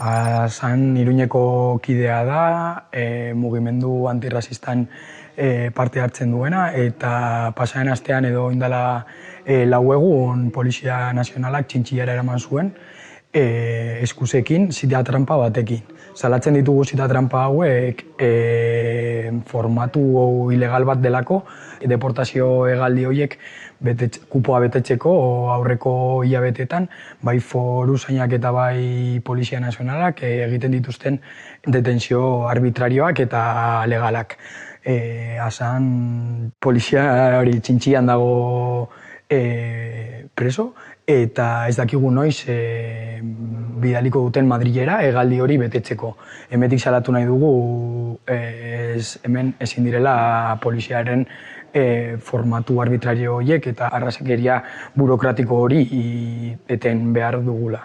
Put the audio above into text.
Zan Iruñeko kidea da, mugimendu antirrazistan parte hartzen duena, eta pasaren astean edo indala 4 egun Polizia Nazionalak txintxillara eraman zuen eskusekin zita trampa batekin. Salatzen ditugu zita trampa hauek formatu ilegal bat delako, deportazio hegaldi horiek kupoa betetzeko aurreko hilabetetan, bai foruzainak eta bai Polizia Nazionalak egiten dituzten detentzio arbitrarioak eta legalak. Azan polizia hori txintxian dago preso, eta ez dakigu noiz bidaliko duten Madrilera hegaldi hori betetzeko. Hemetik salatu nahi dugu hemen ezin direla poliziaren formatu arbitrario horiek eta arrazakeria burokratiko hori eten behar dugula.